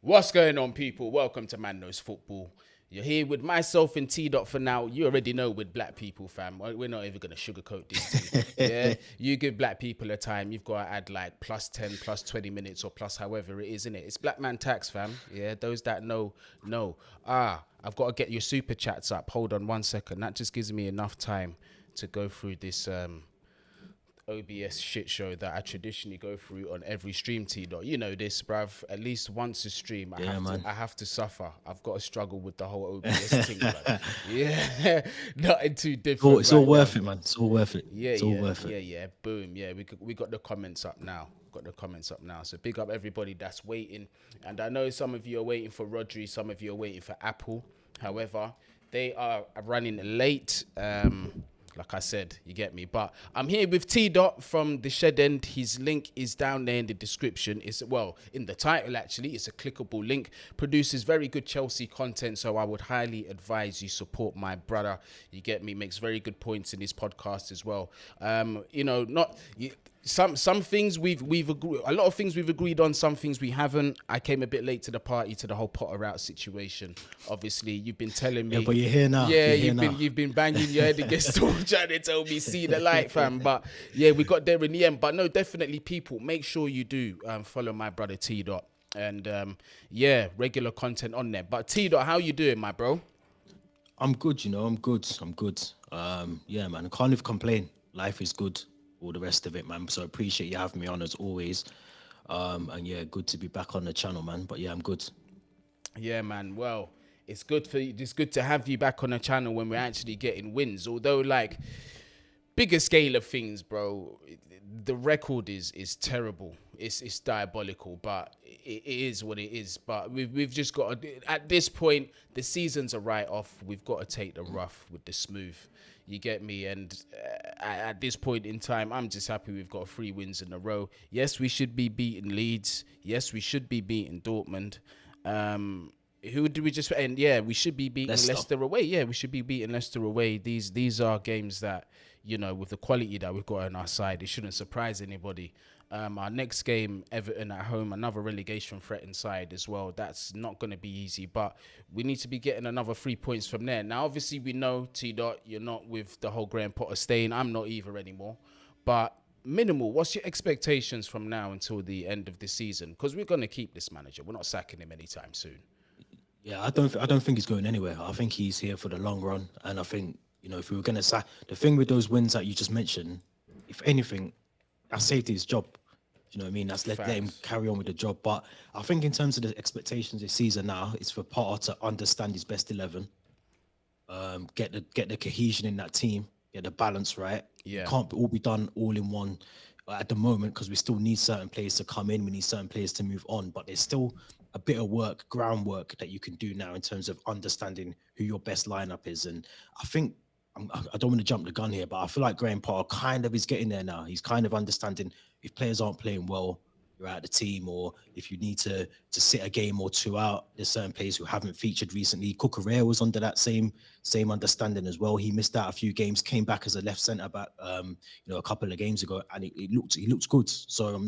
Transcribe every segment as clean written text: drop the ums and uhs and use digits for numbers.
What's going on, people? Welcome to Man Knows Football. You're here with myself and T Dot for now. You already know with black people, fam. We're not even going to sugarcoat this thing. Yeah, you give black people a time, you've got to add like plus 10, plus 20 minutes, or plus however it is, innit? It's black man tax, fam. Yeah, those that know. I've got to get your super chats up. Hold on 1 second. That just gives me enough time to go through this OBS shit show that I traditionally go through on every stream. T Dot, you know this, bruv. At least once a stream, I have to suffer. I've got to struggle with the whole OBS thing, bruv. Yeah, nothing too different. It's all worth it, man. It's all worth it. Yeah, It's all worth it. yeah. Boom. Yeah, we got the comments up now. Got the comments up now. So big up everybody that's waiting. And I know some of you are waiting for Rhodri, some of you are waiting for Apple. However, they are running late. Like I said, you get me. But I'm here with T Dot from the Shed End. His link is down there in the description. It's in the title actually. It's a clickable link. Produces very good Chelsea content, so I would highly advise you support my brother. You get me. Makes very good points in his podcast as well. Some things we've agreed, a lot of things we've agreed on, some things we haven't. I came a bit late to the party, to the whole Potter out situation. Obviously, you've been telling me. Yeah, but you're here now. Yeah, you've been banging your head against the wall trying to tell me see the light, fam. But yeah, we got there in the end. But no, definitely, people, make sure you do follow my brother T Dot, and regular content on there. But T Dot, how you doing, my bro? I'm good, I'm good. Yeah, man. I can't even complain. Life is good. All the rest of it, man. So I appreciate you having me on as always. And yeah, good to be back on the channel, man. But yeah, I'm good. Yeah, man. Well, it's good to have you back on the channel when we're actually getting wins. Although, like, bigger scale of things, bro, the record is terrible. It's diabolical, but it is what it is. But we've just got to, at this point, the season's a write-off. We've got to take the rough with the smooth. You get me? And at this point in time, I'm just happy we've got 3 wins in a row. Yes, we should be beating Leeds. Yes, we should be beating Dortmund. Who do we just... And yeah, we should be beating Leicester away. Yeah, we should be beating Leicester away. These are games that, with the quality that we've got on our side, it shouldn't surprise anybody. Our next game, Everton at home, another relegation threat inside as well. That's not going to be easy, but we need to be getting another 3 points from there. Now, obviously, we know, T Dot, you're not with the whole Graham Potter staying. I'm not either anymore. But minimal, what's your expectations from now until the end of the season? Because we're going to keep this manager. We're not sacking him anytime soon. Yeah, I don't think he's going anywhere. I think he's here for the long run. And I think, if we were going to sack... The thing with those wins that you just mentioned, if anything, that saved his job. You know what I mean? That's let him carry on with the job. But I think in terms of the expectations this season now, it's for Potter to understand his best 11, get the cohesion in that team, get the balance right. Yeah, it can't all be done all in one at the moment because we still need certain players to come in. We need certain players to move on. But there's still a bit of groundwork that you can do now in terms of understanding who your best lineup is. And I think I don't want to jump the gun here, but I feel like Graham Potter kind of is getting there now. He's kind of understanding if players aren't playing well, you're out of the team, or if you need to sit a game or two out, there's certain players who haven't featured recently. Cucurella was under that same understanding as well. He missed out a few games, came back as a left centre back, a couple of games ago, and he looked good. So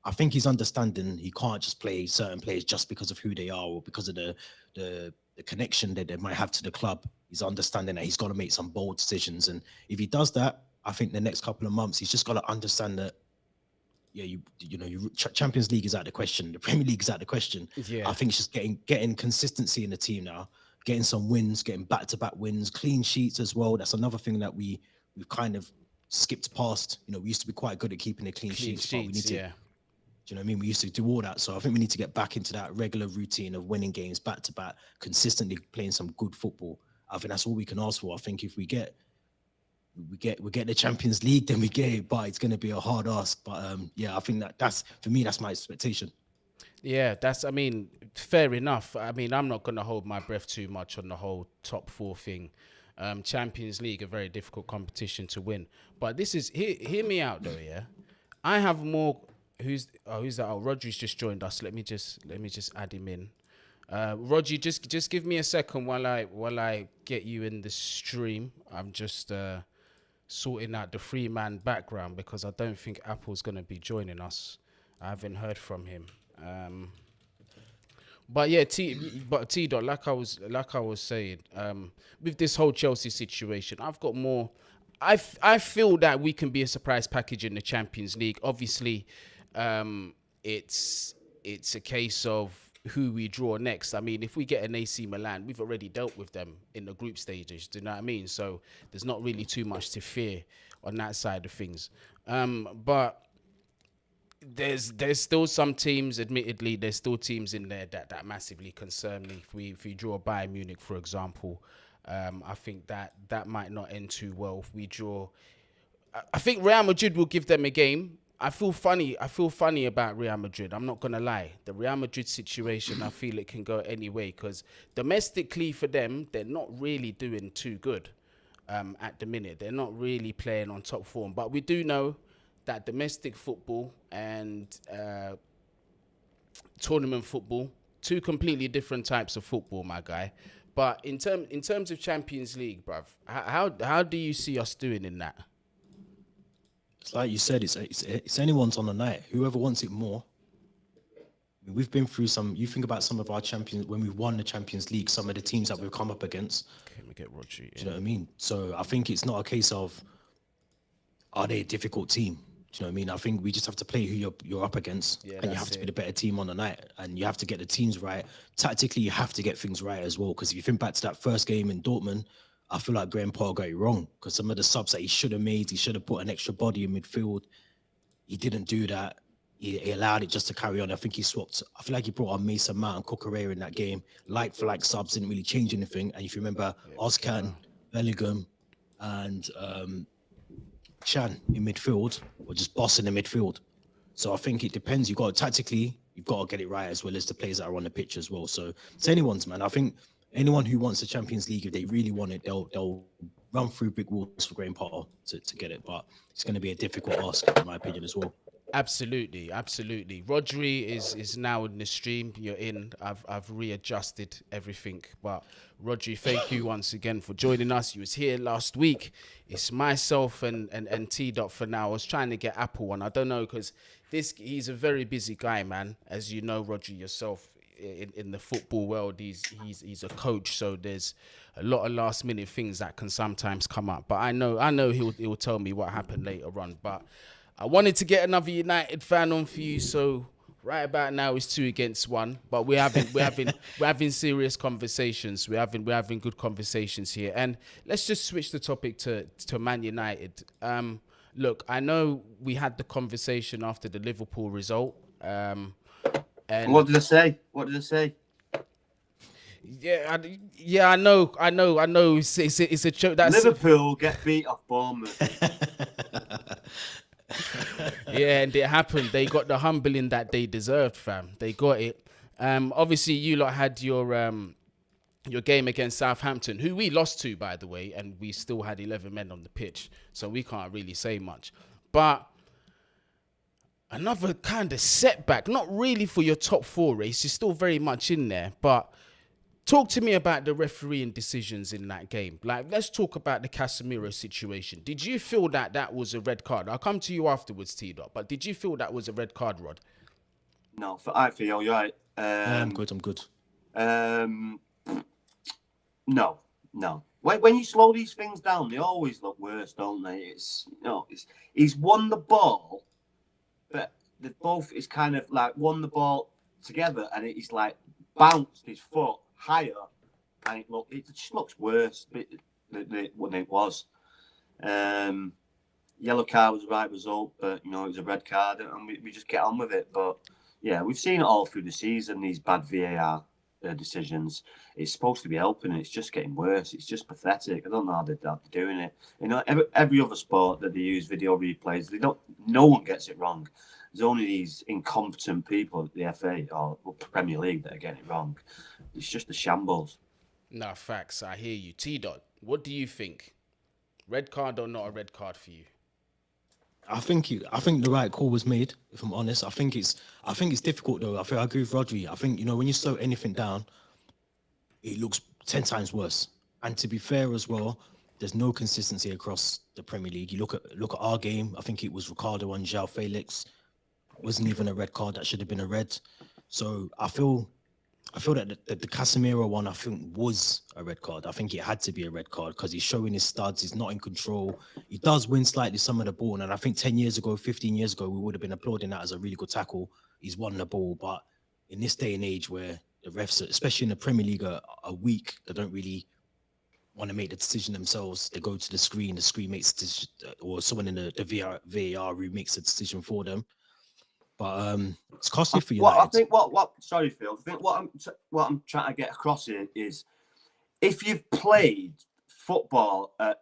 I think he's understanding he can't just play certain players just because of who they are or because of the connection that they might have to the club. He's understanding that he's got to make some bold decisions, and if he does that, I think the next couple of months he's just got to understand that. Yeah, Champions League is out of the question. The Premier League is out of the question. Yeah. I think it's just getting consistency in the team now, getting some wins, getting back-to-back wins, clean sheets as well. That's another thing that we've kind of skipped past. We used to be quite good at keeping the clean sheets, but we need to. Yeah. Do you know what I mean? We used to do all that. So I think we need to get back into that regular routine of winning games back-to-back, consistently playing some good football. I think that's all we can ask for. I think if we get the Champions League, then we get it, but it's going to be a hard ask. But I think that's for me, that's my expectation. Yeah, fair enough. I'm not going to hold my breath too much on the whole top 4 thing. Champions League, a very difficult competition to win. But this is, hear me out though, yeah? I have more, who's that? Oh, Rhodri's just joined us. Let me just add him in. Rhodri, just give me a second while I get you in the stream. I'm just sorting out the 3-man background because I don't think Apple's going to be joining us. I haven't heard from him. But yeah, T dot, like I was saying, with this whole Chelsea situation, I've got more. I feel that we can be a surprise package in the Champions League. Obviously, it's a case of who we draw next. I mean, if we get an AC Milan, we've already dealt with them in the group stages. Do you know what I mean? So there's not really too much to fear on that side of things. But there's still some teams, admittedly, there's still teams in there that massively concern me. If we draw Bayern Munich, for example, I think that might not end too well. If we draw, I think Real Madrid will give them a game. I feel funny about Real Madrid. I'm not gonna lie. The Real Madrid situation, I feel it can go any way because domestically for them, they're not really doing too good at the minute. They're not really playing on top form. But we do know that domestic football and tournament football, two completely different types of football, my guy. But in terms of Champions League, bruv, how do you see us doing in that? It's like you said, it's anyone's on the night. Whoever wants it more. I mean, we've been through some. You think about some of our champions when we won the Champions League. Some of the teams that we've come up against. Okay, let me get Rhodri. Do you know what I mean? So I think it's not a case of are they a difficult team. Do you know what I mean? I think we just have to play who you're up against, and you have to be the better team on the night, and you have to get the teams right. Tactically, you have to get things right as well. Because if you think back to that first game in Dortmund, I feel like Graham Potter got it wrong because some of the subs that he should have made, he should have put an extra body in midfield. He didn't do that. He allowed it just to carry on. I think he swapped. I feel like he brought on Mason Mount and Cucurella in that game. Like for like subs didn't really change anything. And if you remember, Ozcan, Bellingham, and Chan in midfield were just bossing the midfield. So I think it depends. You've got tactically, you've got to get it right as well as the players that are on the pitch as well. So it's anyone's, man. I think anyone who wants the Champions League, if they really want it, they'll run through brick walls for Graham Potter to get it. But it's going to be a difficult ask, in my opinion, as well. Absolutely. Rhodri is now in the stream. You're in. I've readjusted everything. But Rhodri, thank you once again for joining us. You was here last week. It's myself and T Dot for now. I was trying to get Apple on. I don't know because he's a very busy guy, man. As you know, Rhodri, yourself in the football world, he's a coach. So there's a lot of last minute things that can sometimes come up. But I know he'll tell me what happened later on. But I wanted to get another United fan on for you, so right about now it's 2 against 1. But we're having serious conversations. We're having good conversations here. And let's just switch the topic to Man United. Look, I know we had the conversation after the Liverpool result. And what did I say? Yeah, I know. It's a joke. Liverpool get beat off Bournemouth. Yeah, and it happened. They got the humbling that they deserved, fam. They got it. Obviously, you lot had your game against Southampton, who we lost to, by the way, and we still had 11 men on the pitch, so we can't really say much. But another kind of setback, not really for your top 4 race. You're still very much in there, but talk to me about the refereeing decisions in that game. Like, let's talk about the Casemiro situation. Did you feel that was a red card? I'll come to you afterwards, T-Dot, but did you feel that was a red card, Rod? No, I feel you're right. I'm good. No. When you slow these things down, they always look worse, don't they? He's won the ball, but it's kind of like won the ball together, and he's like bounced his foot higher, and it just looks worse than it was. Yellow card was the right result, but it was a red card, and we just get on with it. But yeah, we've seen it all through the season. These bad VAR decisions. It's supposed to be helping, and it's just getting worse. It's just pathetic. I don't know how they're doing it. Every other sport that they use video replays, no one gets it wrong. There's only these incompetent people at the FA or Premier League that are getting it wrong. It's just a shambles. No, facts. I hear you. T-Dot, what do you think? Red card or not a red card for you? I think the right call was made, if I'm honest. I think it's difficult though. I agree with Rhodri. I think, when you slow anything down, it looks 10 times worse. And to be fair as well, there's no consistency across the Premier League. You look at our game, I think it was Ricardo and João Felix. It wasn't even a red card, that should have been a red. So I feel I feel that the Casemiro one, I think, was a red card. I think it had to be a red card because he's showing his studs. He's not in control. He does win slightly some of the ball. And I think 10 years ago, 15 years ago, we would have been applauding that as a really good tackle. He's won the ball. But in this day and age where the refs, especially in the Premier League, are weak, they don't really want to make the decision themselves. They go to the screen makes the decision, or someone in the VAR room makes a decision for them. But it's costly for United. I think what sorry Phil, I think what I'm trying to get across here is if you've played football at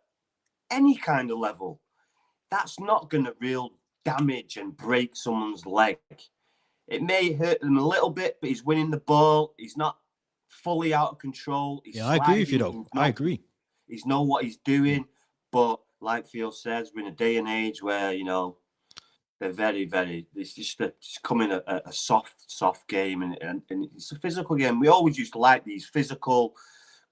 any kind of level, that's not going to real damage and break someone's leg. It may hurt them a little bit, but he's winning the ball. He's not fully out of control. I agree with you though. I agree. He's know what he's doing, but like Phil says, we're in a day and age where they're very, very. It's just becoming a soft game, and it's a physical game. We always used to like these physical,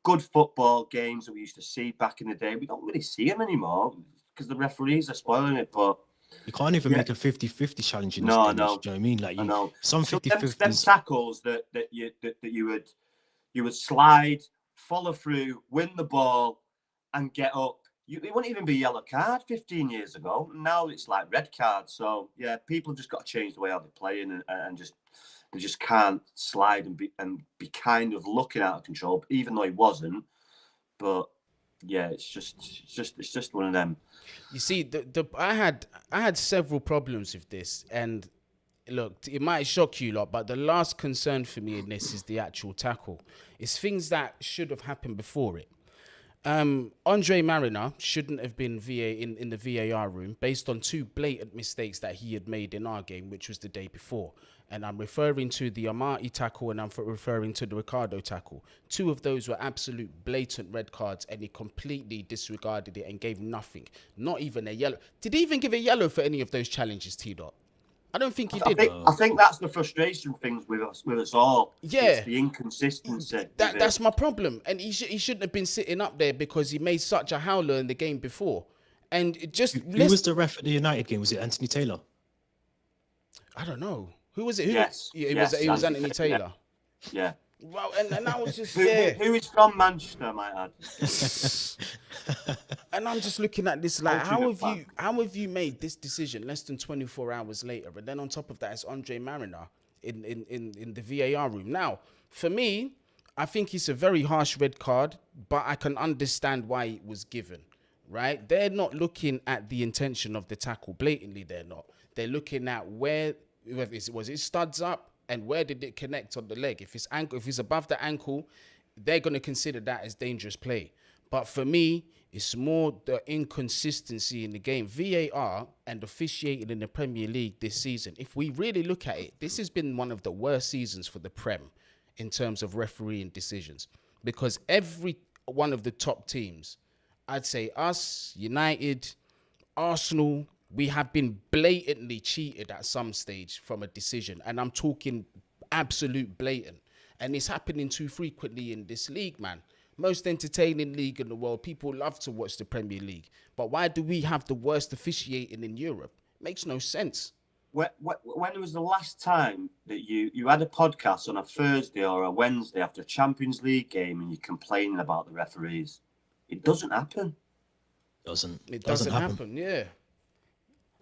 good football games that we used to see back in the day. We don't really see them anymore because the referees are spoiling it. But you can't even make a 50-50 challenge in this no, stage. Do you know what I mean? Like some 50-50s. Them tackles that you would slide, follow through, win the ball, and get up. It wouldn't even be a yellow card 15 years ago. Now it's like red card. So yeah, people have just got to change the way how they're playing and they just can't slide and be kind of looking out of control, even though he wasn't. But yeah, it's just one of them. You see, I had several problems with this, and look, it might shock you lot, but the last concern for me in this is the actual tackle. It's things that should have happened before it. Andre Mariner shouldn't have been in the VAR room based on two blatant mistakes that he had made in our game, which was the day before. And I'm referring to the Amati tackle and I'm referring to the Ricardo tackle. Two of those were absolute blatant red cards, and he completely disregarded it and gave nothing. Not even a yellow. Did he even give a yellow for any of those challenges, T-Dot? I don't think he did. I think that's the frustration things with us all. Yeah, it's the inconsistency. That's my problem. And he shouldn't have been sitting up there because he made such a howler in the game before. And it just who was the ref at the United game? Was it Anthony Taylor? I don't know. Who was it? It was Anthony Taylor. Yeah. Well, and I was just who is from Manchester, I might add. And I'm just looking at this like, how have you made this decision less than 24 hours later? And then on top of that, it's Andre Mariner in the VAR room. Now, for me, I think it's a very harsh red card, but I can understand why it was given. Right? They're not looking at the intention of the tackle blatantly. They're not. They're looking at was it studs up. And where did it connect on the leg? If it's above the ankle, they're going to consider that as dangerous play. But for me, it's more the inconsistency in the game. VAR and officiating in the Premier League this season, if we really look at it, this has been one of the worst seasons for the Prem in terms of refereeing decisions. Because every one of the top teams, I'd say us, United, Arsenal, we have been blatantly cheated at some stage from a decision. And I'm talking absolute blatant. And it's happening too frequently in this league, man. Most entertaining league in the world. People love to watch the Premier League. But why do we have the worst officiating in Europe? Makes no sense. When was the last time that you had a podcast on a Thursday or a Wednesday after a Champions League game and you're complaining about the referees? It doesn't happen. It doesn't happen, yeah.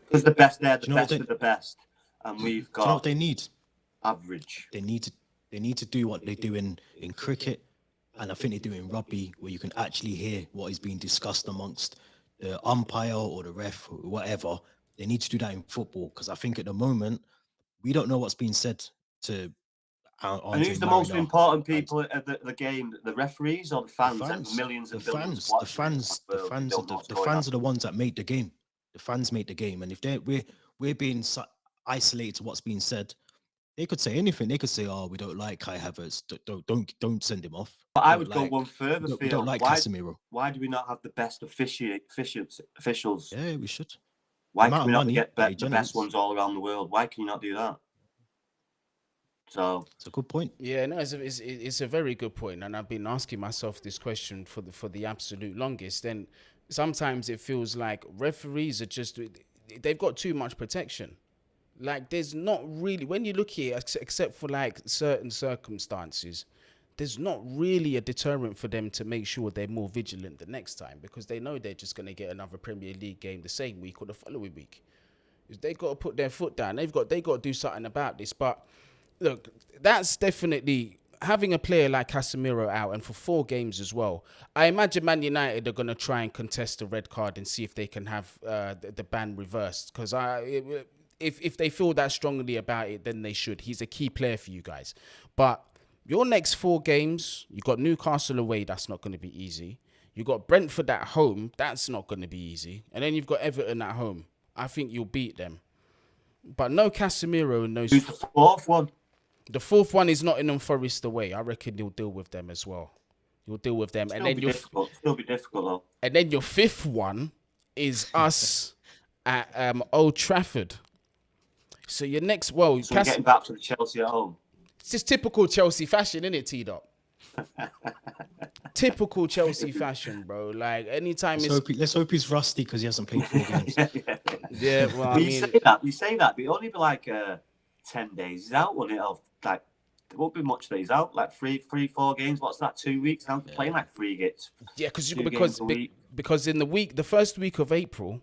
Because the best, they're the best of the best, and we've got. Do you know what they need? Average. They need to do what they do in cricket, and I think they do in rugby, where you can actually hear what is being discussed amongst the umpire or the ref or whatever. They need to do that in football, because I think at the moment we don't know what's being said to. And who's the most important people at the game? The referees or the fans? And millions and billions. The fans are the ones that make the game. The fans make the game, and if we're being isolated to what's being said, they could say anything. They could say, "Oh, we don't like Kai Havertz. Don't send him off." But I would go one further. We don't like Casemiro. Why do we not have the best officials? Yeah, we should. Why can we not get the best ones all around the world? Why can you not do that? So it's a good point. Yeah, no, it's a very good point, and I've been asking myself this question for the absolute longest. And sometimes it feels like referees are they've got too much protection. Like, there's not really, when you look here, except for like certain circumstances, there's not really a deterrent for them to make sure they're more vigilant the next time, because they know they're just going to get another Premier League game the same week or the following week. They got to put their foot down. They got to do something about this. But look, that's definitely having a player like Casemiro out, and for 4 games as well. I imagine Man United are going to try and contest a red card and see if they can have the ban reversed, because if they feel that strongly about it, then they should. He's a key player for you guys. But your next 4 games, you got Newcastle away. That's not going to be easy. You got Brentford at home. That's not going to be easy. And then you've got Everton at home. I think you'll beat them. But no Casemiro and no... Who's the 4th one? The 4th one is Nottingham Forest away. I reckon you'll deal with them as well. You'll deal with them. Still be difficult though. And then your 5th one is us at Old Trafford. So your next... Well, so we're getting back to the Chelsea at home. It's just typical Chelsea fashion, isn't it, T-Dot? Typical Chelsea fashion, bro. Like, anytime let's hope he's rusty because he hasn't played 4 games. Yeah, well, I mean... You say that, but it'll only be like 10 days. He's out, won't it? Like, there won't be much that he's out. Like 4 games. What's that? 2 weeks? I'm playing like 3 games. Yeah, because in the first week of April,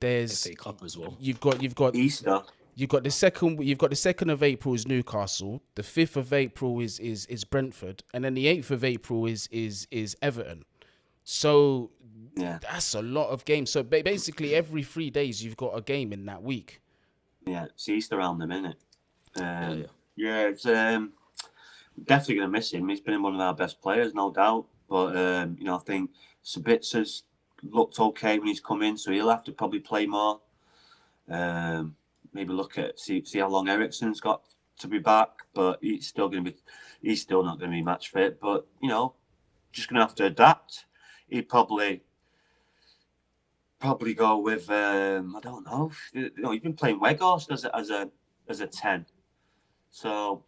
there's FA Cup as well. You've got Easter. You've got the 2nd of April is Newcastle. The 5th of April is Brentford, and then the 8th of April is Everton. So that's a lot of games. So basically, every 3 days you've got a game in that week. Yeah, it's Easter around the minute. It's definitely gonna miss him. He's been one of our best players, no doubt. But I think Sabitzer's looked okay when he's come in, so he'll have to probably play more. Maybe look at see how long Eriksen's got to be back, but he's still not going to be match fit. But just going to have to adapt. He'd probably go with I don't know. He's been playing Weghorst as a 10, so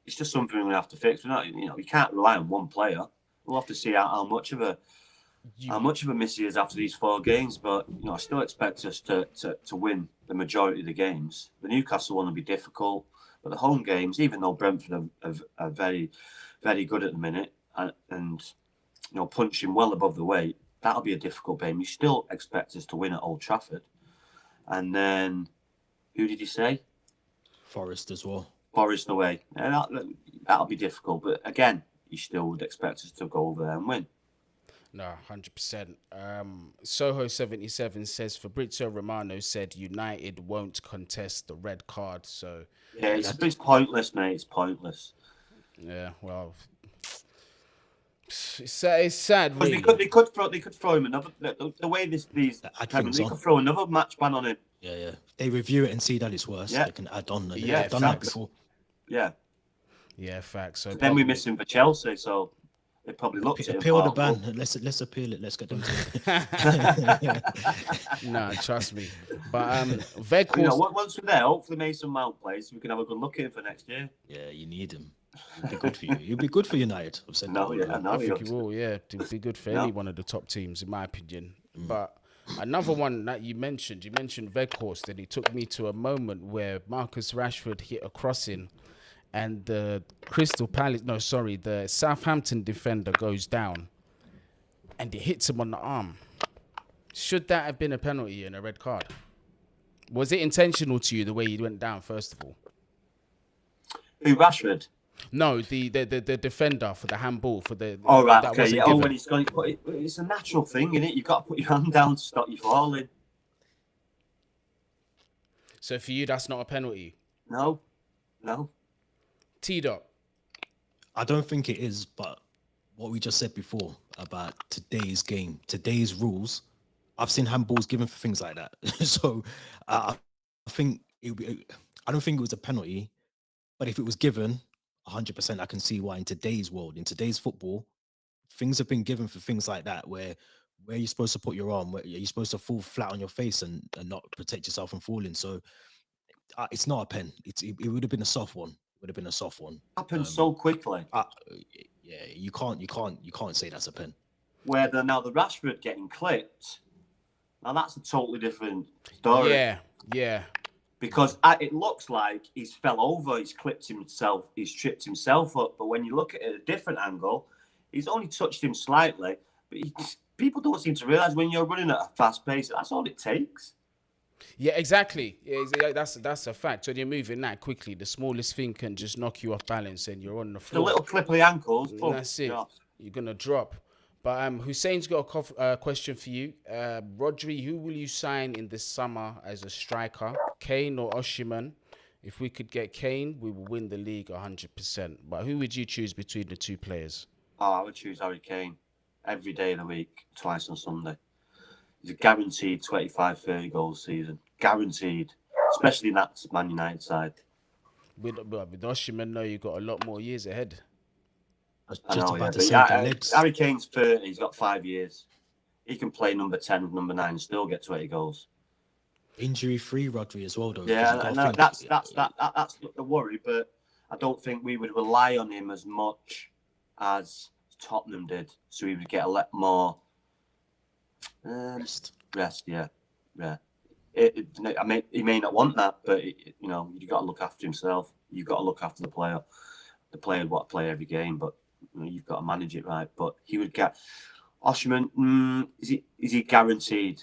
it's just something we're going to have to fix. We're not, you can't rely on one player. We'll have to see how much of a miss he is after these 4 games, but I still expect us to win the majority of the games. The Newcastle one will be difficult, but the home games, even though Brentford are very, very good at the minute and punching well above the weight, that'll be a difficult game. You still expect us to win at Old Trafford. And then, who did you say? Forest as well. Forest away. And that'll be difficult, but again, you still would expect us to go over there and win. No, 100%. Soho77 says Fabrizio Romano said United won't contest the red card. So yeah, it's pointless, mate. It's pointless. Yeah, well, it's sad. Really. They could throw him another. The way they could throw another match ban on him. Yeah. They review it and see that it's worse. They can add on. They've done that before. Yeah. Yeah, facts. So then we miss him for Chelsea. So. They probably looked at it. Appeal the ban. Let's appeal it. Let's get them to Nah, trust me. But Weghorst... once we're there, hopefully Mason Mount plays, so we can have a good look at him for next year. Yeah, you need him. It'll be good for you. He'll be good for United. I think he will. Yeah, it'll be good for any one of the top teams, in my opinion. But another one that you mentioned Weghorst, and it took me to a moment where Marcus Rashford hit a crossing. And the the Southampton defender goes down and it hits him on the arm. Should that have been a penalty and a red card? Was it intentional to you, the way he went down, first of all? Who, Rashford? No, the defender for the handball. For the... Oh, right, okay. Yeah, when he's gone, it's a natural thing, isn't it? You've got to put your hand down to stop you falling. So for you, that's not a penalty? No. T-Dot. I don't think it is, but what we just said before about today's game, today's rules, I've seen handballs given for things like that. So I think I don't think it was a penalty, but if it was given, 100%, I can see why in today's world, in today's football, things have been given for things like that, where you're supposed to put your arm, where you're supposed to fall flat on your face and not protect yourself from falling. So it's not a pen. It would have been a soft one. Happened so quickly. Yeah, you can't say that's a pen. Where the Rashford getting clipped. Now that's a totally different story. Yeah. because it looks like he's fell over, he's tripped himself up. But when you look at it at a different angle, he's only touched him slightly. But people don't seem to realise when you're running at a fast pace, that's all it takes. Yeah, exactly. Yeah, that's a fact. When you're moving that quickly, the smallest thing can just knock you off balance, and you're on the The floor. little clip of the ankles, And boom, that's it. you're off. You're gonna drop. But Hussein's got a question for you. Rhodri, who will you sign in this summer as a striker? Kane or Osimhen? If we could get Kane, we will win the league 100%. But who would you choose between the two players? Oh, I would choose Harry Kane every day of the week, twice on Sunday. He's a guaranteed 25, 30 goals season. Guaranteed. Especially in that Man United side. With Osimhen, no, you've got a lot more years ahead. I was I just know, about to but say yeah, the legs. Harry Kane's 30, he's got 5 years. He can play number 10, number 9 and still get 20 goals. Injury-free Rodri as well, though. Yeah, because that's the worry, but I don't think we would rely on him as much as Tottenham did. So he would get a lot more rest. yeah. I mean, he may not want that, but you've got to look after himself. You've got to look after the player. The player would want to play every game, but you've got to manage it right. But he would get Osimhen. Is he guaranteed?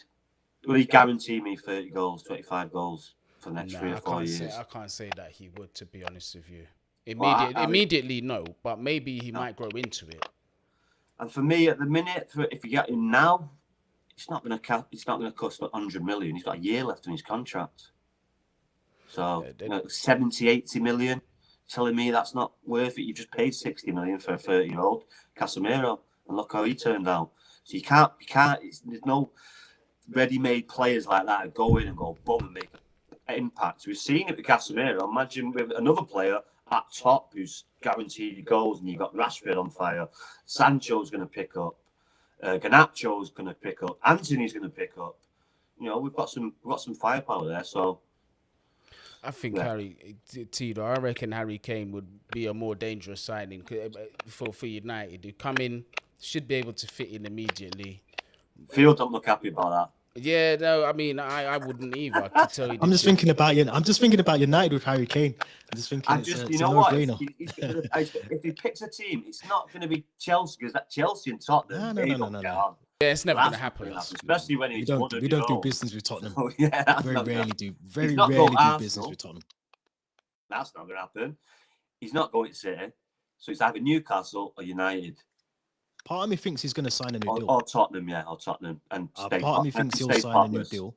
Will he guarantee me 30 goals, 25 goals for the next 3 or 4 years? I can't say that he would, to be honest with you. Immediately, no, but maybe he might grow into it. And for me, at the minute, if you get him now, it's not going to cost 100 million. He's got a year left on his contract. So 70, 80 million. Telling me that's not worth it. You just paid 60 million for a 30-year-old Casemiro, and look how he turned out. So you can't. There's no ready-made players like that that go in and go boom and make an impact. We've seen it with Casemiro. Imagine with another player at top who's guaranteed goals, and you've got Rashford on fire. Sancho's going to pick up. Garnacho's going to pick up. Anthony's going to pick up. We've got some firepower there. So I think Tito, I reckon Harry Kane would be a more dangerous signing for United. Who come in, should be able to fit in immediately. Field don't look happy about that. Yeah, no, I mean, I wouldn't either. To tell you I'm just thinking about United with Harry Kane. I'm just thinking it's a no-brainer. If he picks a team, it's not going to be Chelsea, because that Chelsea and Tottenham. No. Yeah, it's never going to happen. Especially when we don't do business with Tottenham. Oh, yeah, very rarely do business with Tottenham. That's not going to happen. He's not going to City, so it's either Newcastle or United. Part of me thinks he's going to sign a new deal. Or Tottenham, or Tottenham, and part of me thinks he'll sign a new deal.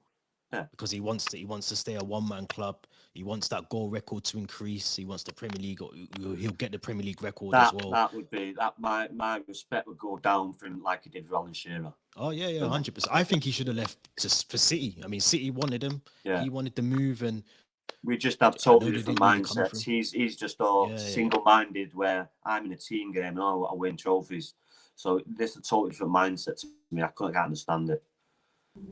Yeah, because he wants to stay a one-man club. He wants that goal record to increase. He wants the Premier League. He'll get the Premier League record as well. That would be that. My respect would go down for him like he did with Alan Shearer. Oh yeah, 100%. I think he should have left for City. I mean, City wanted him. Yeah. He wanted the move, and we just have totally different mindsets. He's just all single-minded, where I'm in a team game and I want to win trophies. So this is a totally different mindset to me. I can't understand it.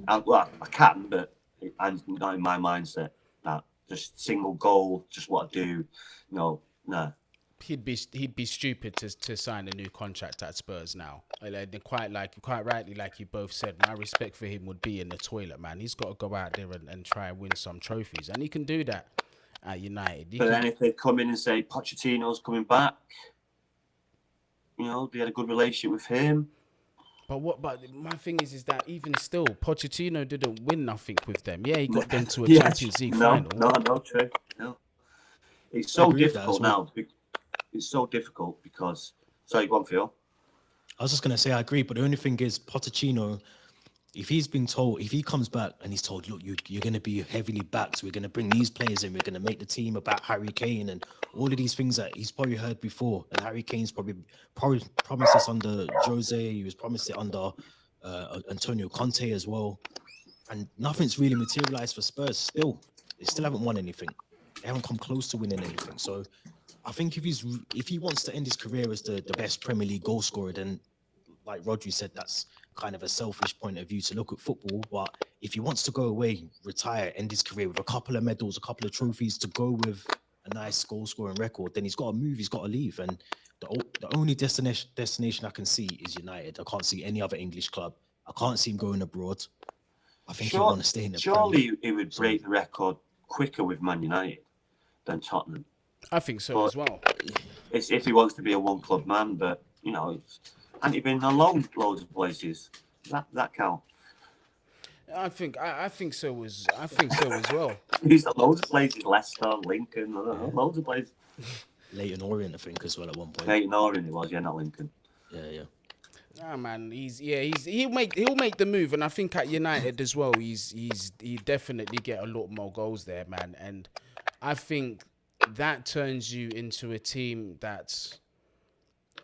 I can, but I'm not in my mindset. That just single goal, just what I do. No. He'd be stupid to sign a new contract at Spurs now. Quite rightly, like you both said, my respect for him would be in the toilet, man. He's got to go out there and try and win some trophies, and he can do that at United. Then if they come in and say Pochettino's coming back, they had a good relationship with him. But my thing is that even still, Pochettino didn't win nothing with them. Yeah, he got them to a Champions League final. No, true. No. It's so difficult now. It's so difficult because... Sorry, go on, Phil. I was just going to say I agree, but the only thing is Pochettino, if he comes back and he's told, look, you're going to be heavily backed, we're going to bring these players in, we're going to make the team about Harry Kane and all of these things that he's probably heard before, and Harry Kane's probably promised this under Jose, he was promised it under Antonio Conte as well, and nothing's really materialized for Spurs still. They still haven't won anything. They haven't come close to winning anything. So I think if he wants to end his career as the best Premier League goal scorer, then like Rhodri said, that's kind of a selfish point of view to look at football. But if he wants to go away, retire, end his career with a couple of medals, a couple of trophies to go with a nice goal scoring record, then he's got to move, he's got to leave. And the only destination I can see is United. I can't see any other English club. I can't see him going abroad. I think he'll want to stay in the Surely he would break the record quicker with Man United than Tottenham. I think so But as well. it's if he wants to be a one club man, but hasn't he been on loan loads of places? That count? I think so as well. He's at loads of places, Leicester, Lincoln, I don't know, loads of places. Leighton Orient, I think, as well at one point. Leighton Orient it was, not Lincoln. Yeah. Ah man, he'll make the move, and I think at United as well, he definitely get a lot more goals there, man. And I think that turns you into a team that's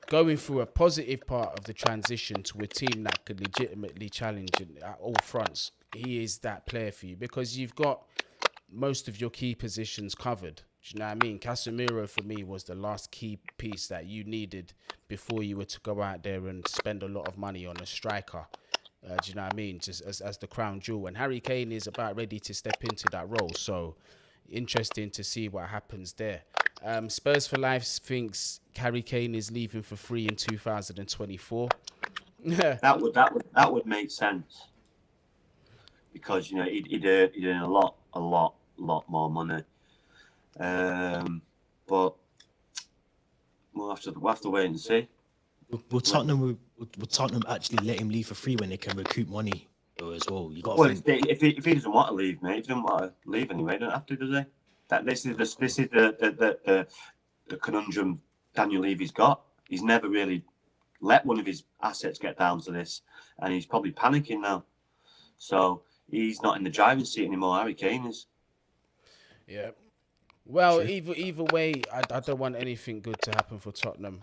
going through a positive part of the transition to a team that could legitimately challenge at all fronts. He is that player for you because you've got most of your key positions covered. Do you know what I mean? Casemiro for me was the last key piece that you needed before you were to go out there and spend a lot of money on a striker. Do you know what I mean? Just as the crown jewel. And Harry Kane is about ready to step into that role. So interesting to see what happens there. Spurs for Life thinks Harry Kane is leaving for free in 2024. That would make sense because he'd earn a lot more money. But we'll have to wait and see. Will Tottenham actually let him leave for free when they can recoup money as well? You got if he doesn't want to leave, mate, if he doesn't want to leave anyway, he don't have to, does he? This is the conundrum Daniel Levy's got. He's never really let one of his assets get down to this, and he's probably panicking now. So he's not in the driving seat anymore. Harry Kane is. Yeah. Well, either way, I don't want anything good to happen for Tottenham.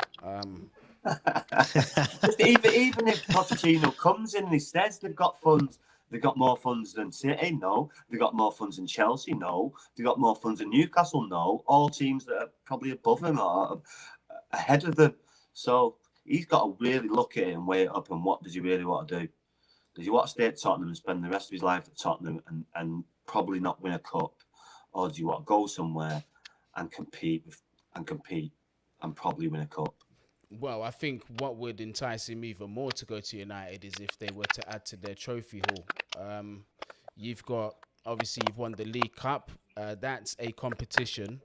even if Pochettino comes in and he says they've got funds, they've got more funds than City, no. They've got more funds than Chelsea, no. They've got more funds than Newcastle, no. All teams that are probably above him or ahead of them. So he's got to really look at it and weigh it up. And what does he really want to do? Does he want to stay at Tottenham and spend the rest of his life at Tottenham and probably not win a cup? Or do you want to go somewhere and compete and probably win a cup? Well, I think what would entice him even more to go to United is if they were to add to their trophy haul. You've won the League Cup. That's a competition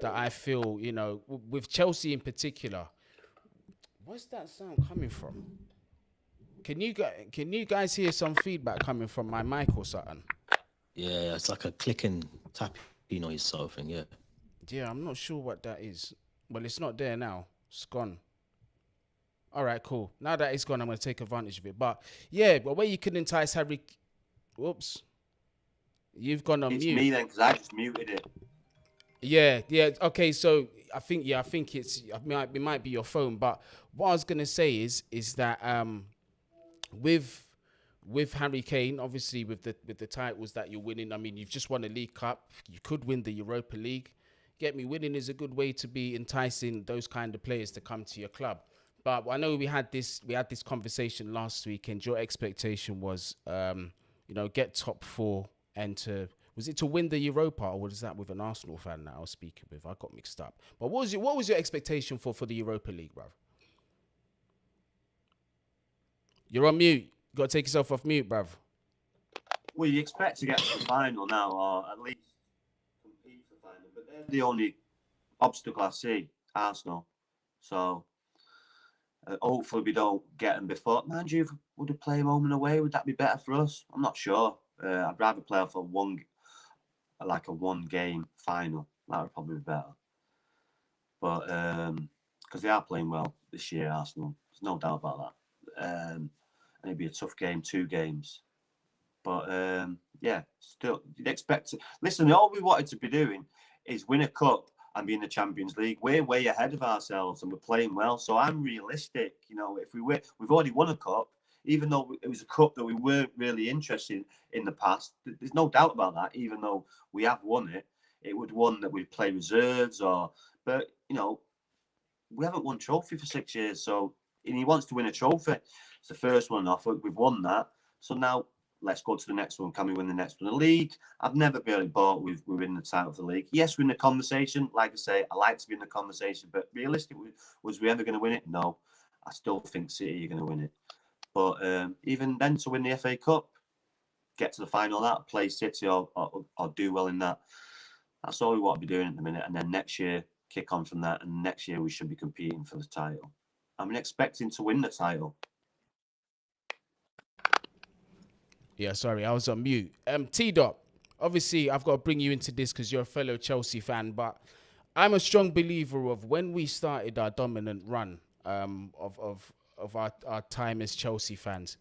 that I feel, with Chelsea in particular. Where's that sound coming from? Can you guys hear some feedback coming from my mic or something? Yeah, it's like a clicking, tapping noise sort of thing, yeah. Yeah, I'm not sure what that is. Well, it's not there now. It's gone. All right, cool. Now that it's gone, I'm going to take advantage of it. But, yeah, the way you can entice Harry... Whoops. You've gone on mute. It's me then, because I just muted it. Yeah. Okay, so I think it might be your phone. But what I was going to say is that with Harry Kane, obviously with the titles that you're winning, I mean, you've just won a League Cup. You could win the Europa League. Get me, winning is a good way to be enticing those kind of players to come to your club. But I know we had this conversation last week, and your expectation was, get top four and was it to win the Europa, or was that with an Arsenal fan that I was speaking with? I got mixed up. But what was your expectation for the Europa League, bruv? You're on mute. You got to take yourself off mute, bruv. Well, you expect to get to the final now, or at least compete for the final. But they're the only obstacle I see, Arsenal. So hopefully we don't get them before. Mind you, if we would have played home and away, would that be better for us? I'm not sure. I'd rather play for a one-game final. That would probably be better. But because they are playing well this year, Arsenal. There's no doubt about that. And it'd be a tough game, 2 games. But still, you'd expect to. Listen, all we wanted to be doing is win a cup and be in the Champions League. We're way ahead of ourselves and we're playing well. So I'm realistic. If we've already won a cup, even though it was a cup that we weren't really interested in the past. There's no doubt about that. Even though we have won it, it would one that we'd play reserves but we haven't won trophy for 6 years. So and he wants to win a trophy. It's the first one off. We've won that. So now let's go to the next one. Can we win the next one? The league, I've never really bought we're winning the title of the league. Yes, we're in the conversation. Like I say, I like to be in the conversation, but realistically, was we ever going to win it? No. I still think City are going to win it. But even then, to win the FA Cup, get to the final of that, play City or do well in that. That's all we want to be doing at the minute. And then next year, kick on from that. And next year, we should be competing for the title. I'm expecting to win the title. Yeah, sorry, I was on mute. T-Dot, obviously, I've got to bring you into this because you're a fellow Chelsea fan, but I'm a strong believer of when we started our dominant run of our time as Chelsea fans.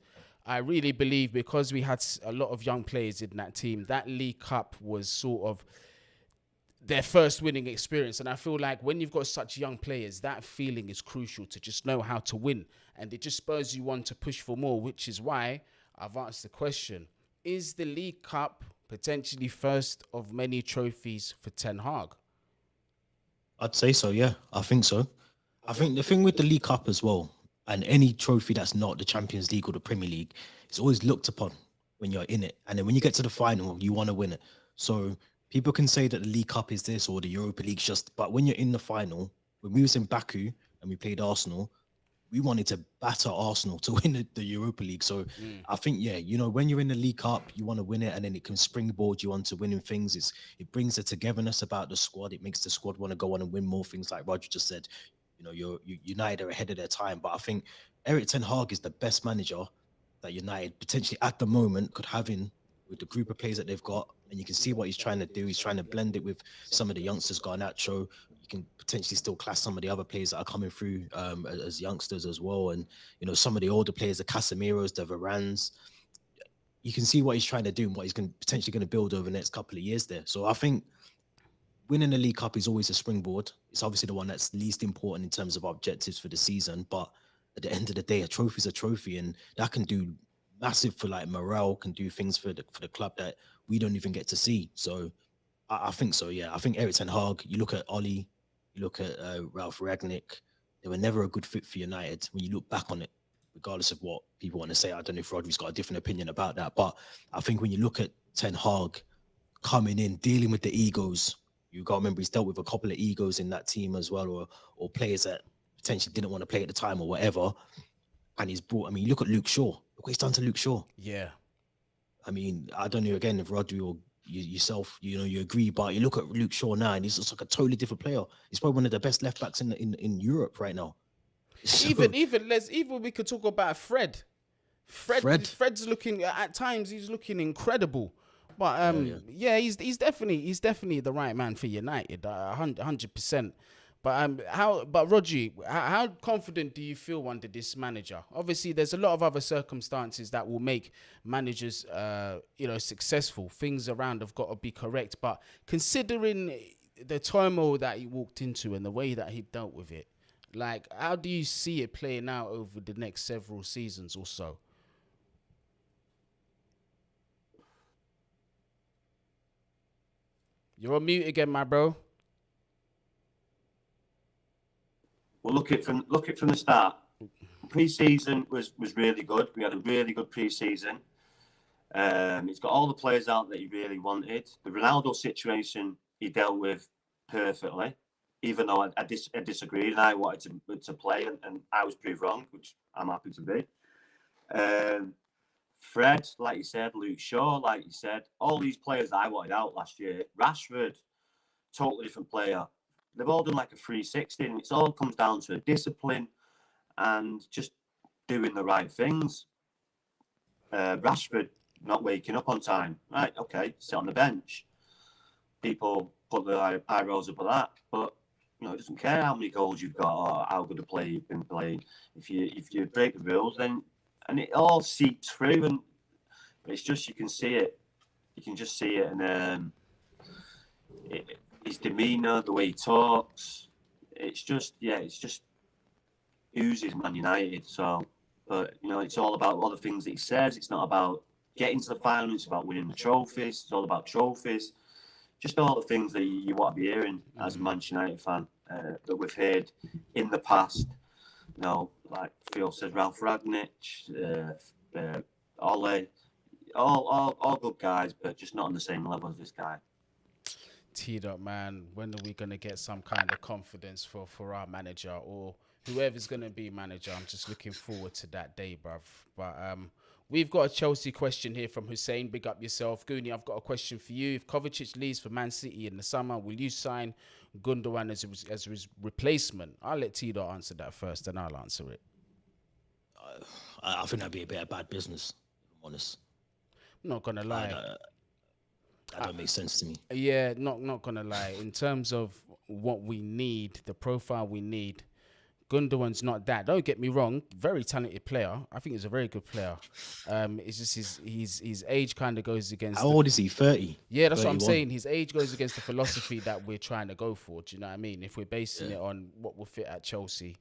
I really believe because we had a lot of young players in that team, that League Cup was sort of their first winning experience. And I feel like when you've got such young players, that feeling is crucial to just know how to win. And it just spurs you on to push for more, which is why I've asked the question, is the League Cup potentially first of many trophies for Ten Hag? I'd say so, yeah. I think so. I think the thing with the League Cup as well, and any trophy that's not the Champions League or the Premier League, it's always looked upon when you're in it. And then when you get to the final, you want to win it. So people can say that the League Cup is this or the Europa League's just, but when you're in the final, when we was in Baku and we played Arsenal, we wanted to batter Arsenal to win the Europa League. So I think, yeah, you know, when you're in the League Cup, you want to win it, and then it can springboard you onto winning things. It brings the togetherness about the squad. It makes the squad want to go on and win more things, like Roger just said. You know, United are ahead of their time, but I think Erik Ten Hag is the best manager that United potentially at the moment could have in with the group of players that they've got, and you can see what he's trying to do. He's trying to blend it with some of the youngsters, Garnacho. You can potentially still class some of the other players that are coming through as youngsters as well, and you know, some of the older players, the Casemiros, the Varans. You can see what he's trying to do and what he's potentially going to build over the next couple of years there. So I think winning the League Cup is always a springboard. It's obviously the one that's least important in terms of objectives for the season, but at the end of the day, a trophy is a trophy, and that can do massive for like morale, can do things for the club that we don't even get to see. So I think so, yeah. I think Erik Ten Hag, you look at Oli, you look at Ralph Ragnick, they were never a good fit for United when you look back on it, regardless of what people want to say. I don't know if Rodri's got a different opinion about that, but I think when you look at Ten Hag coming in, dealing with the egos, you got to remember he's dealt with a couple of egos in that team as well, or players that potentially didn't want to play at the time or whatever. And he's brought, I mean, look at Luke Shaw. Look what he's done to Luke Shaw. Yeah. I mean, I don't know, again, if Rodri or yourself, you know, you agree, but you look at Luke Shaw now and he's just like a totally different player. He's probably one of the best left backs in Europe right now. So, even we could talk about Fred. Fred's looking, at times he's looking incredible. But yeah, he's definitely the right man for United, 100%. But Rhodri, how confident do you feel under this manager? Obviously, there's a lot of other circumstances that will make managers, successful. Things around have got to be correct. But considering the turmoil that he walked into and the way that he dealt with it, like, how do you see it playing out over the next several seasons or so? You're on mute again, my bro. Well, look at from the start. Pre-season was really good. We had a really good pre-season. He's got all the players out that he really wanted. The Ronaldo situation he dealt with perfectly, even though I disagreed and I wanted to play, and I was proved wrong, which I'm happy to be. Fred, like you said, Luke Shaw, like you said, all these players that I wanted out last year. Rashford, totally different player. They've all done like a 360, and it all comes down to discipline and just doing the right things. Rashford not waking up on time. Right, okay, sit on the bench. People put their eyebrows up at that, but you know, it doesn't care how many goals you've got or how good a play you've been playing. If you break the rules, then and it all seeps through, and it's just you can see it. You can just see it, and his demeanour, the way he talks, it's just oozes Man United. So, but you know, it's all about all the things that he says. It's not about getting to the final. It's about winning the trophies. It's all about trophies. Just all the things that you want to be hearing as a Manchester United fan that we've heard in the past. You know, like Phil said, Ralph Ragnick, Ole, all good guys, but just not on the same level as this guy. Teed up, man. When are we gonna get some kind of confidence for our manager or whoever's gonna be manager? I'm just looking forward to that day, bruv. But We've got a Chelsea question here from Hussein. Big up yourself. Guni, I've got a question for you. If Kovacic leaves for Man City in the summer, will you sign Gundogan as his replacement? I'll let Tito answer that first, and I'll answer it. I think that'd be a bit of bad business, if I'm honest. I'm not going to lie. That don't make sense to me. Yeah, not going to lie. In terms of what we need, the profile we need, Gundogan's not that. Don't get me wrong, very talented player. I think he's a very good player. It's just his age kind of goes against. How old is he? 30. Yeah, that's 31. what I'm saying. His age goes against the philosophy that we're trying to go for. Do you know what I mean? If we're basing it on what will fit at Chelsea.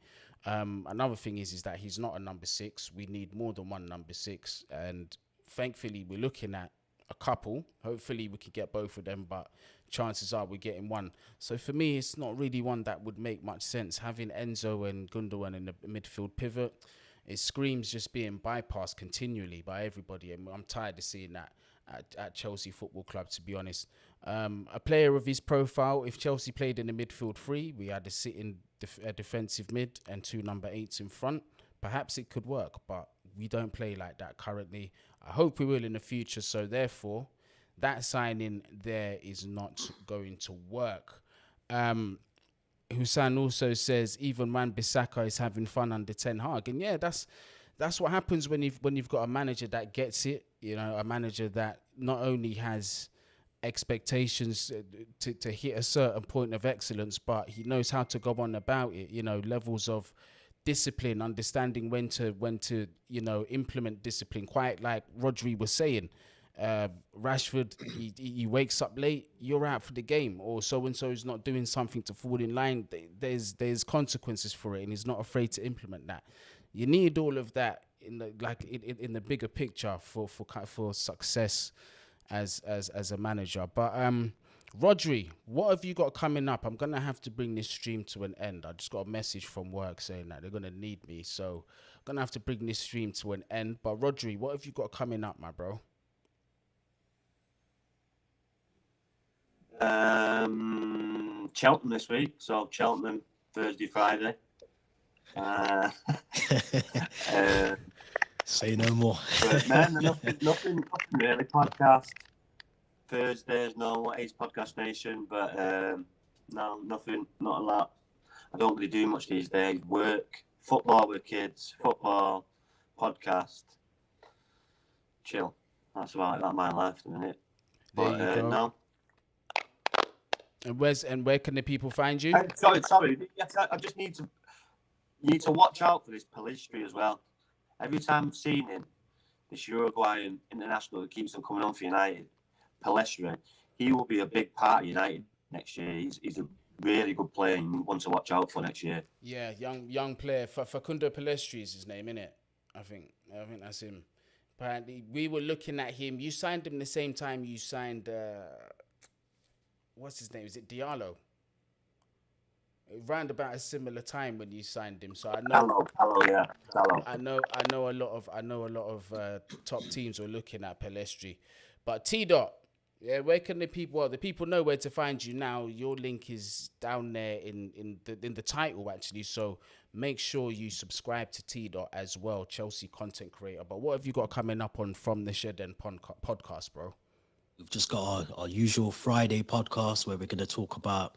Another thing is that he's not a number 6. We need more than one number 6, and thankfully we're looking at a couple. Hopefully we can get both of them, but chances are we're getting one. So for me, it's not really one that would make much sense. Having Enzo and Gundogan in the midfield pivot, it screams just being bypassed continually by everybody, and I'm tired of seeing that at Chelsea Football Club, to be honest. A player of his profile, if Chelsea played in the midfield 3, we had a sitting defensive mid and 2 number 8s in front, perhaps it could work, but we don't play like that currently. I hope we will in the future, so therefore that signing there is not going to work. Hussein also says even Wan-Bissaka is having fun under Ten Hag, and yeah, that's what happens when you've got a manager that gets it. You know, a manager that not only has expectations to hit a certain point of excellence, but he knows how to go on about it. You know, levels of discipline, understanding when to implement discipline. Quite like Rhodri was saying, Rashford, he wakes up late, you're out for the game, or so and so is not doing something to fall in line. There's consequences for it, and he's not afraid to implement that. You need all of that in the bigger picture for success as a manager. But Rhodri, what have you got coming up? I'm gonna have to bring this stream to an end. I just got a message from work saying that they're gonna need me, so I'm gonna have to bring this stream to an end. But Rhodri, what have you got coming up, my bro? Cheltenham this week, so Cheltenham Thursday, Friday. Say no more. But man, nothing really. Podcast Thursdays, no, Ace Podcast Nation, but no, nothing, not a lot. I don't really do much these days. Work, football with kids, football, podcast, chill. That's about it. That's my life at the minute. There you go. No. And where can the people find you? Sorry. Yes, I just need to watch out for this Palistri as well. Every time I've seen him, this Uruguayan international that keeps on coming on for United, Palistri, he will be a big part of United next year. He's a really good player and one to watch out for next year. Yeah, young player. Facundo Palistri is his name, innit? I think that's him. Apparently, we were looking at him. You signed him the same time you signed. What's his name? Is it Diallo? Around about a similar time when you signed him, so I know. Hello. I know a lot of top teams were looking at Palistri, but T-Dot, yeah, where can the people? Well, the people know where to find you now. Your link is down there in the title actually, so make sure you subscribe to T-Dot as well, Chelsea content creator. But what have you got coming up on From the Shed End podcast, bro? We've just got our usual Friday podcast where we're going to talk about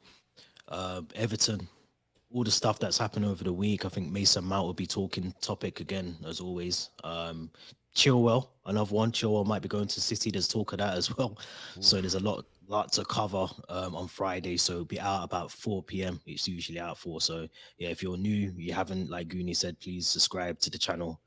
Everton, all the stuff that's happened over the week. I think Mason Mount will be talking topic again, as always. Chilwell, another one. Chilwell might be going to City. There's talk of that as well. Ooh. So there's a lot to cover on Friday. So it'll be out about 4 p.m. It's usually out 4. So yeah, if you're new, you haven't, like Guni said, please subscribe to the channel.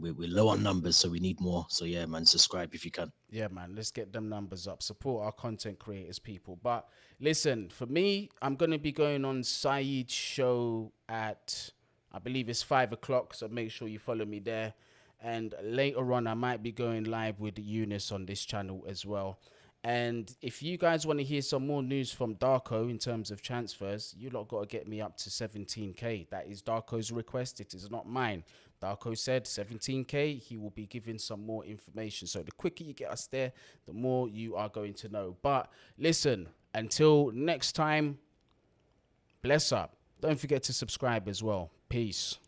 We're low on numbers, so we need more. So yeah, man, subscribe if you can. Yeah, man, let's get them numbers up. Support our content creators, people. But listen, for me, I'm going to be going on Saeed's show at, I believe it's 5 o'clock. So make sure you follow me there. And later on, I might be going live with Eunice on this channel as well. And if you guys want to hear some more news from Darko in terms of transfers, you lot got to get me up to 17K. That is Darko's request. It is not mine. Darko said 17K, he will be giving some more information. So the quicker you get us there, the more you are going to know. But listen, until next time, bless up. Don't forget to subscribe as well. Peace.